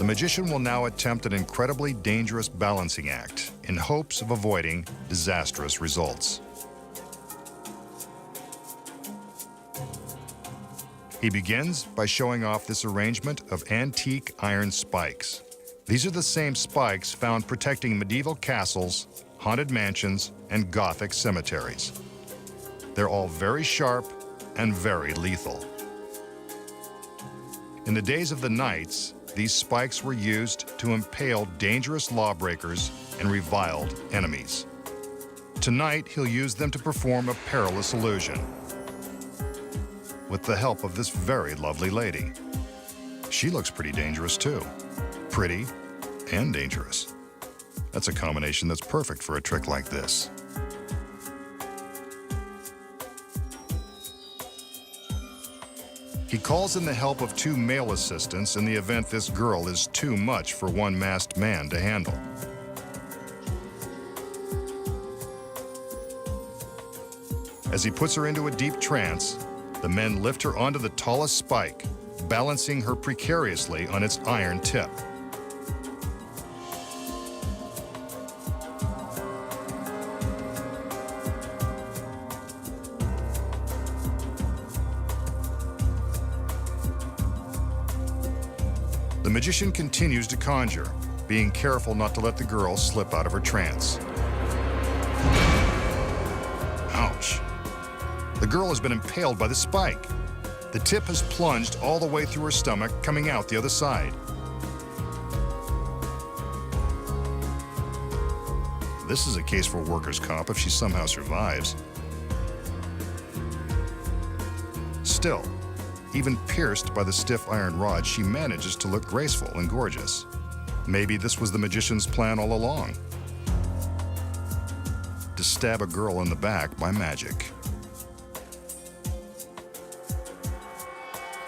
The magician will now attempt an incredibly dangerous balancing act in hopes of avoiding disastrous results. He begins by showing off this arrangement of antique iron spikes. These are the same spikes found protecting medieval castles, haunted mansions, and Gothic cemeteries. They're all very sharp and very lethal. In the days of the knights, these spikes were used to impale dangerous lawbreakers and reviled enemies. Tonight, he'll use them to perform a perilous illusion with the help of this very lovely lady. She looks pretty dangerous too. Pretty and dangerous. That's a combination that's perfect for a trick like this. He calls in the help of 2 male assistants in the event this girl is too much for one masked man to handle. As he puts her into a deep trance, the men lift her onto the tallest spike, balancing her precariously on its iron tip. The magician continues to conjure, being careful not to let the girl slip out of her trance. Ouch. The girl has been impaled by the spike. The tip has plunged all the way through her stomach, coming out the other side. This is a case for workers' comp if she somehow survives. Still, even pierced by the stiff iron rod, she manages to look graceful and gorgeous. Maybe this was the magician's plan all along, to stab a girl in the back by magic.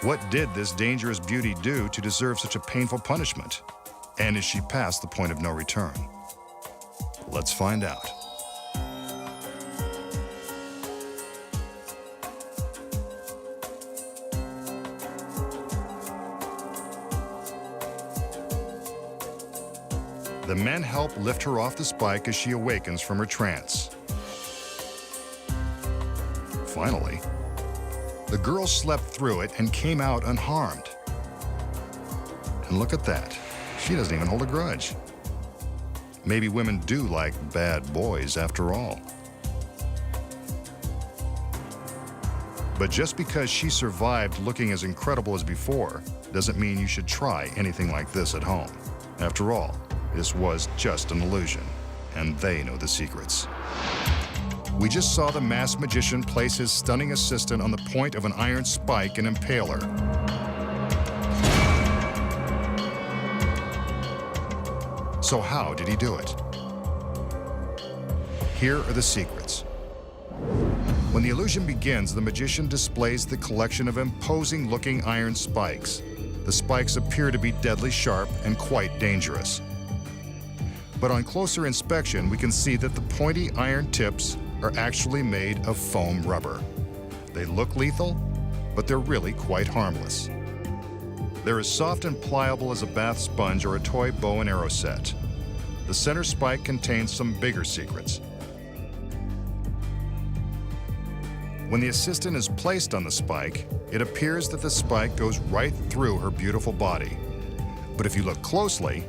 What did this dangerous beauty do to deserve such a painful punishment? And is she past the point of no return? Let's find out. The men help lift her off the spike as she awakens from her trance. Finally, the girl slept through it and came out unharmed. And look at that. She doesn't even hold a grudge. Maybe women do like bad boys after all. But just because she survived looking as incredible as before doesn't mean you should try anything like this at home. After all, this was just an illusion, and they know the secrets. We just saw the masked magician place his stunning assistant on the point of an iron spike and impale her. So how did he do it? Here are the secrets. When the illusion begins, the magician displays the collection of imposing-looking iron spikes. The spikes appear to be deadly sharp and quite dangerous. But on closer inspection, we can see that the pointy iron tips are actually made of foam rubber. They look lethal, but they're really quite harmless. They're as soft and pliable as a bath sponge or a toy bow and arrow set. The center spike contains some bigger secrets. When the assistant is placed on the spike, it appears that the spike goes right through her beautiful body. But if you look closely,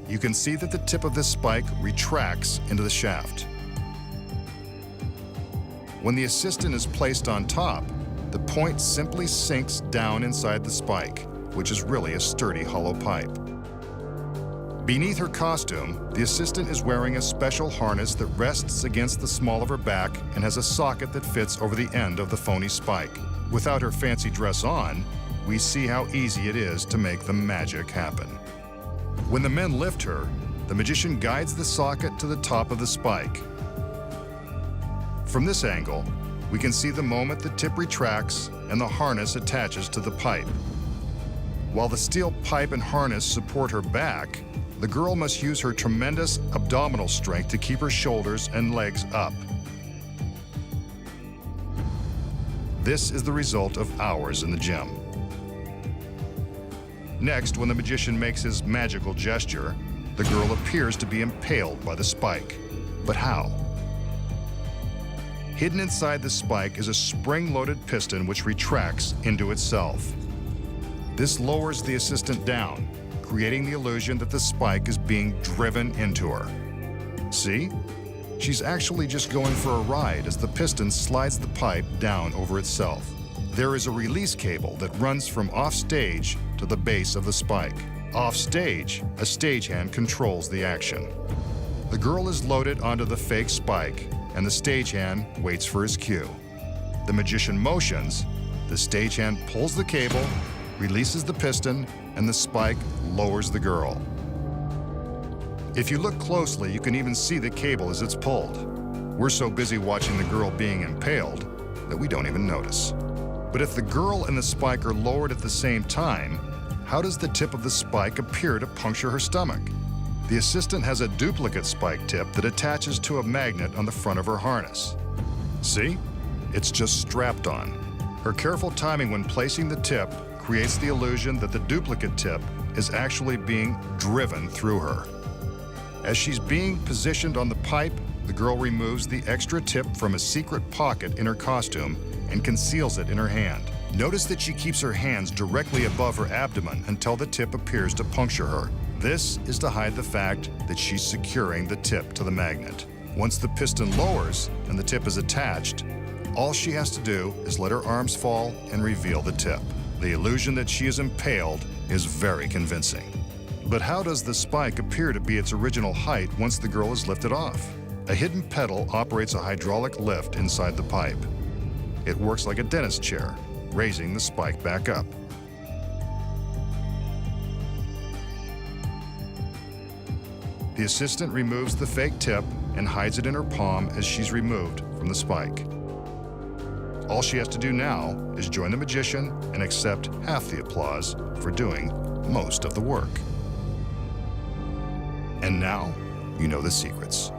you can see that the tip of this spike retracts into the shaft. When the assistant is placed on top, the point simply sinks down inside the spike, which is really a sturdy hollow pipe. Beneath her costume, the assistant is wearing a special harness that rests against the small of her back and has a socket that fits over the end of the phony spike. Without her fancy dress on, we see how easy it is to make the magic happen. When the men lift her, the magician guides the socket to the top of the spike. From this angle, we can see the moment the tip retracts and the harness attaches to the pipe. While the steel pipe and harness support her back, the girl must use her tremendous abdominal strength to keep her shoulders and legs up. This is the result of hours in the gym. Next, when the magician makes his magical gesture, the girl appears to be impaled by the spike. But how? Hidden inside the spike is a spring-loaded piston which retracts into itself. This lowers the assistant down, creating the illusion that the spike is being driven into her. See? She's actually just going for a ride as the piston slides the pipe down over itself. There is a release cable that runs from off-stage to the base of the spike. Off-stage, a stagehand controls the action. The girl is loaded onto the fake spike, and the stagehand waits for his cue. The magician motions, the stagehand pulls the cable, releases the piston, and the spike lowers the girl. If you look closely, you can even see the cable as it's pulled. We're so busy watching the girl being impaled that we don't even notice. But if the girl and the spike are lowered at the same time, how does the tip of the spike appear to puncture her stomach? The assistant has a duplicate spike tip that attaches to a magnet on the front of her harness. See? It's just strapped on. Her careful timing when placing the tip creates the illusion that the duplicate tip is actually being driven through her. As she's being positioned on the pipe, the girl removes the extra tip from a secret pocket in her costume and conceals it in her hand. Notice that she keeps her hands directly above her abdomen until the tip appears to puncture her. This is to hide the fact that she's securing the tip to the magnet. Once the piston lowers and the tip is attached, all she has to do is let her arms fall and reveal the tip. The illusion that she is impaled is very convincing. But how does the spike appear to be its original height once the girl is lifted off? A hidden pedal operates a hydraulic lift inside the pipe. It works like a dentist chair, raising the spike back up. The assistant removes the fake tip and hides it in her palm as she's removed from the spike. All she has to do now is join the magician and accept half the applause for doing most of the work. And now, you know the secrets.